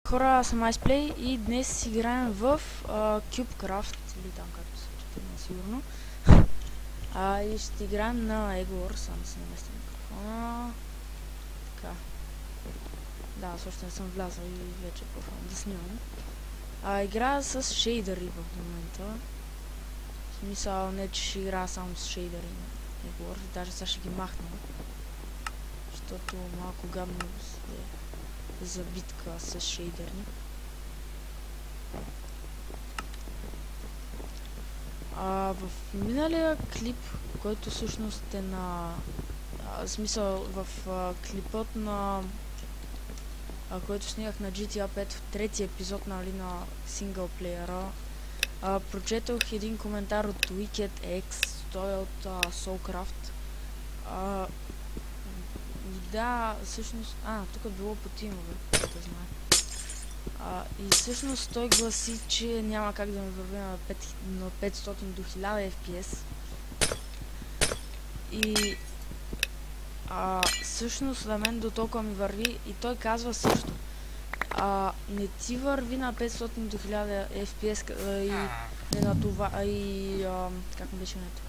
Хора, аз съм IcePlay и днес играем в CubeCraft, или там както се чете, сигурно. И ще играем на Egor, само да се наместим микрофона. Така. Да, аз още не съм влязал и вече почвам да снимам. Играя с шейдъри в момента. В смисъл не, че ще играя само с шейдъри на Egor, даже сега ще ги махна. Защото малко гадно е за битка с шейдъри. В миналия клип, който всъщност е на... смисъл в клипът на... който снимах на GTA 5 в третия епизод, нали, на синглплеера, прочетох един коментар от WickedX, той е от Soulcraft. Да, всъщност... тук е било по тимове, да знае. И всъщност той гласи, че няма как да ме върви на 500 до 1000 FPS. И всъщност на мен до толкова ми върви и той казва също. Не ти върви на 500 до 1000 FPS и не натоварва, как ми беше нето?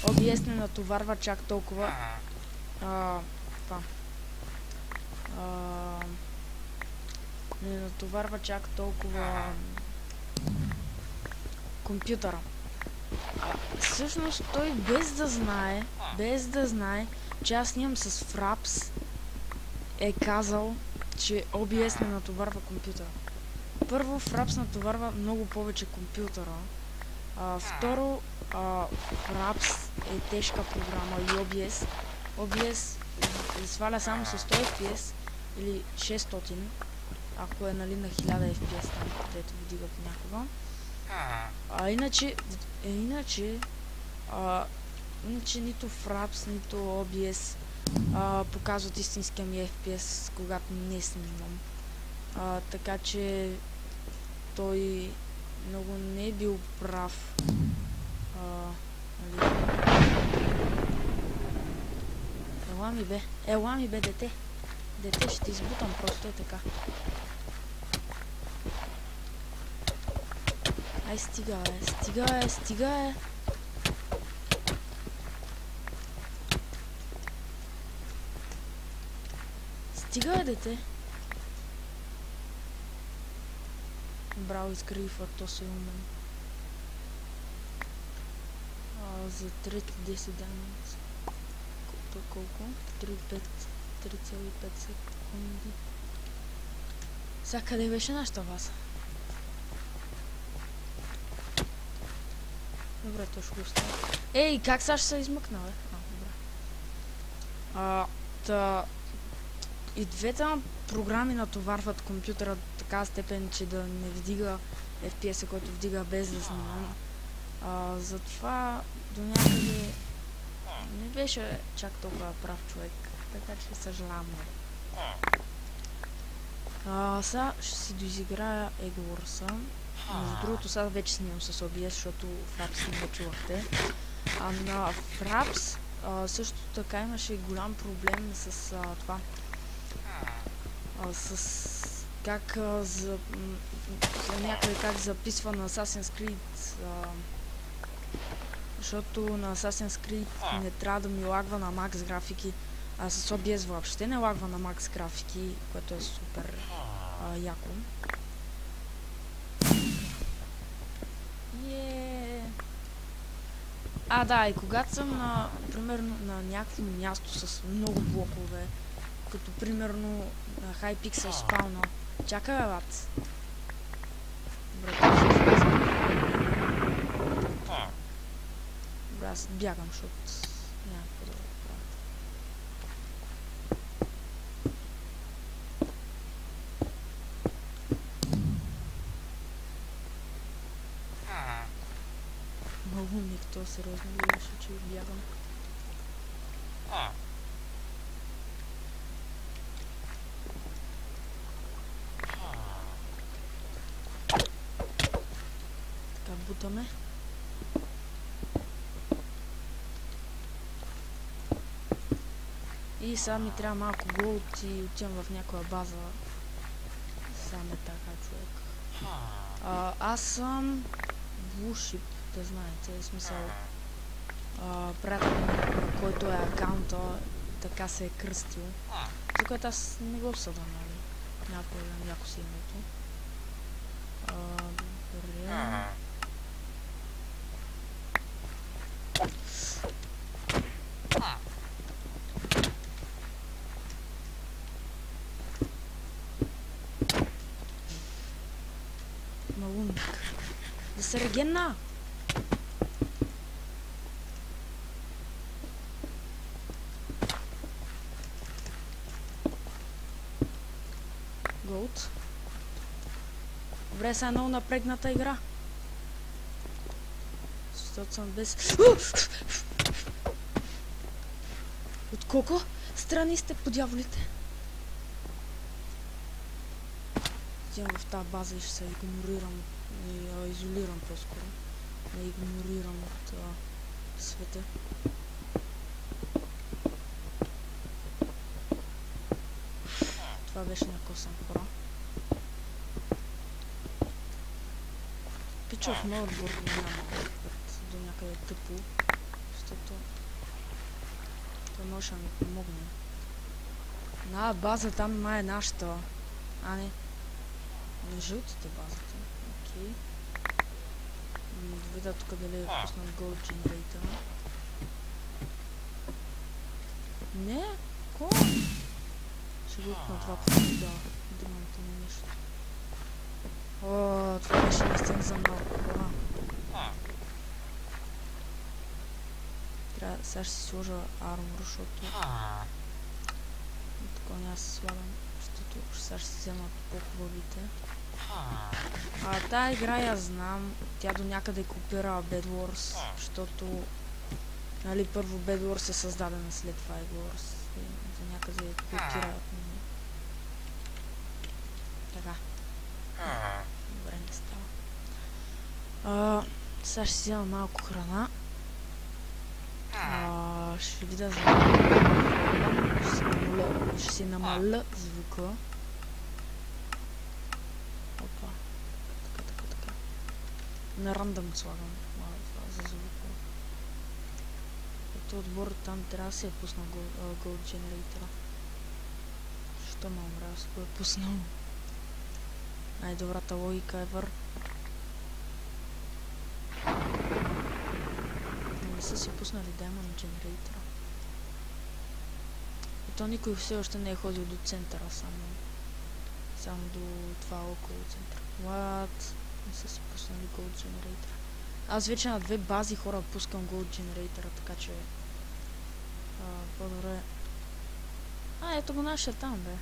OBS не натоварва чак толкова. Не натоварва чак толкова компютъра. Всъщност той без да знае, че аз снимам с Fraps, е казал, че OBS не натоварва компютъра. Първо, Fraps натоварва много повече компютъра. Второ, Fraps е тежка програма и OBS сваля само с 100 FPS или 600. Ако е, нали, на 1000 FPS там, където вдига понякога. Иначе нито Fraps, нито OBS показват истинския ми FPS, когато не снимам. Така че той много не е бил прав. Нали? Ела ми бе, дете. Дете, ще избутам просто е така. Ай, стига е. Стига е, дете. Браво, изгрифа, то се умен. За трети 10 дамъци. Колко? 3,5 секунди. Сега къде беше нашата база? Добре, то ще го оставя. Ей, как сега ще се измъкна, бе? Добре. И двете програми натоварват компютъра до така степен, че да не вдига FPS-а, който вдига без да снимам. Затова до някъде не беше чак толкова прав човек, така че съжалявам. Сега ще си доизиграя Egor. Между другото, сега вече снимам с OBS, защото Fraps не го чувахте. На Fraps също така имаше голям проблем с това. С как някъде как записва на Assassin's Creed. Защото на Assassin's Creed не трябва да ми лагва на макс графики, а с OBS въобще не лагва на макс графики, което е супер яко. Да, и когато съм примерно на някакво място с много блокове, като примерно на Hypixel спауна. Чакай, бе, бат. Добре, аз бягам, защото няма какво да го правя. Много умник, то сериозно гледаше, че бягам. Така, бутаме. И сега ми трябва малко голд и отивам в някоя база. Сега не така, човек. Аз съм Вушип, да знаете, в смисъл. Приятел, на който е акаунта, така се е кръстил. За което аз не го съда, нали? Няма проблем, яко си името. Добре. Малумник. Да се регенна! Голд. Добре, сега е много напрегната игра. Защото съм без... От колко страни сте по дяволите? Отивам в тази база и ще се игнорирам. И изолирам по-скоро. Не игнорирам от света. Това беше някакъв съм хора. Пичов мой отбор го няма до някъде тъпо, защото той може да ми помогне. На база там май е нашата. А не. Не жълтите базата. Окей. Да видя тук дали е пуснат Gold Generator. Не? Ко? Ще го на два пъти, да. Думамте ми нещо. О, това беше наистина за малко хора. Трябва, сега ще си сложа армор, защото така няма се слагам, защото сега ще си взема по-хубавите. Тая игра я знам, тя до някъде копира Bed Wars, защото нали първо Bed Wars е създадена след това Egg Wars и до някъде копира. Така. Добре, не става. Сега ще си взема малко храна. Ще видя за... Ще си намаля звука. Опа. Така. На рандъм слагам това за звука. Ето отбор там трябва да се е пуснал Gold Generator. Що ме умря, аз го е пуснал. Най-добрата логика е вър. Не са си пуснали Diamond Generator. И то никой все още не е ходил до центъра, само до това около центъра. What? Не са си пуснали Gold Generator. Аз вече на две бази хора пускам Gold Generator, така че по-добре. Ето го нашия там, бе.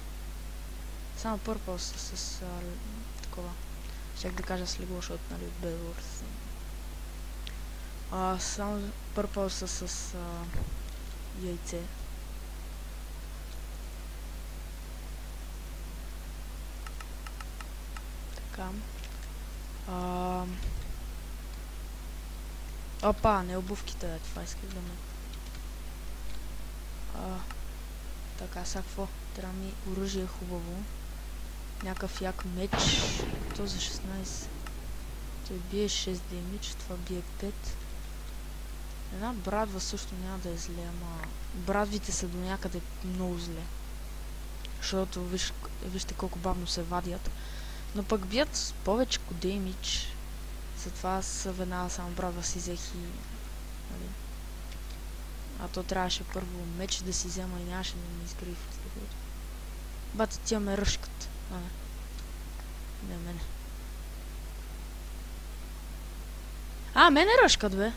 Само Purple с такова. Щях да кажа с легло, защото нали от Bed Wars. Само Purple с яйце. Така. Опа, не обувките, това исках да ме. Така, сега какво? Трябва ми оръжие хубаво. Някакъв як меч. То за 16. Той бие 6 демидж, това бие 5. Една брадва също няма да е зле, ама брадвите са до някъде много зле. Защото вижте колко бавно се вадят. Но пък бият с повече демидж. Затова аз веднага само брадва си взех и... Нали? А то трябваше първо меч да си взема и нямаше да ми изгради в следвото. Бата, тя ме ръшкат. Не, мене. Мене ръшкат, бе.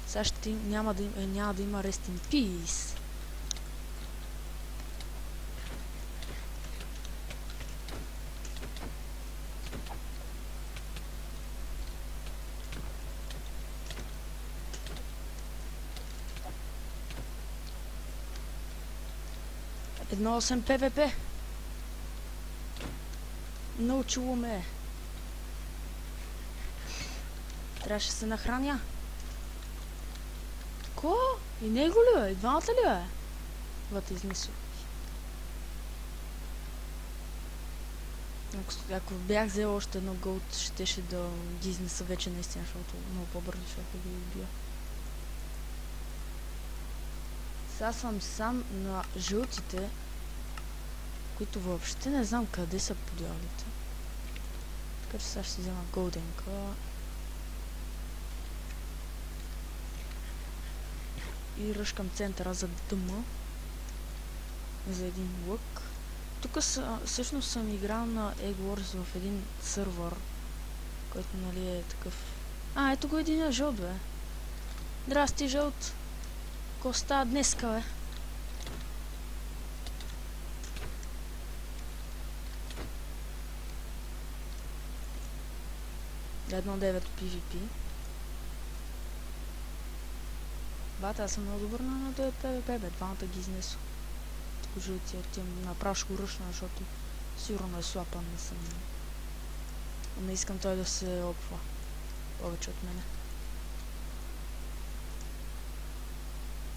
Сега ще няма да има Rest in Peace. Едно 8 ПВП. Научило ме. Трябваше се нахраня. Ко? И него ли бе? И двамата ли бе? Вот изнесох. Ако бях взел още едно голд, щеше да ги изнеса вече наистина, защото много по-бързо ще ги убия. Сега съм сам на жълтите, които въобще не знам къде са подялите. Така че сега ще си взема голденка. И ръшкам центъра за дъма. За един лък. Тук всъщност съм играл на Egg Wars в един сървър, който нали е такъв... ето го един жълт, бе. Здрасти, жълт. Ко става днеска, бе? 1.9 PvP. Бата, аз съм много добър на 1.9 PvP, бе. Двамата ги изнесо. Тук жълтия тим направо ще го ръшна, защото сигурно е слапан, не съм... Не искам той да се опва повече от мене.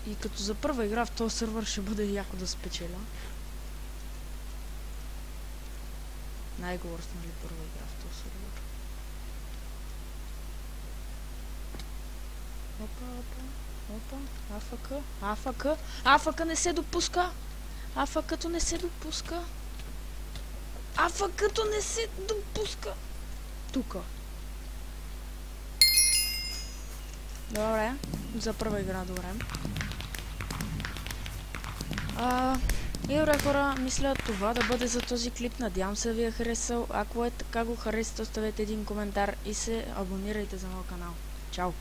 И като за първа игра в този сървър ще бъде яко да спечеля. Най-горст, нали, първа игра в този сървър. Опа, АФК не се допуска! АФК-то не се допуска! АФК-то не се допуска! Тука. Добре, за първа игра, добре. И добре хора, мисля това да бъде за този клип. Надявам се да ви е харесал. Ако е така, го харесате, оставете един коментар и се абонирайте за моят канал. Чао!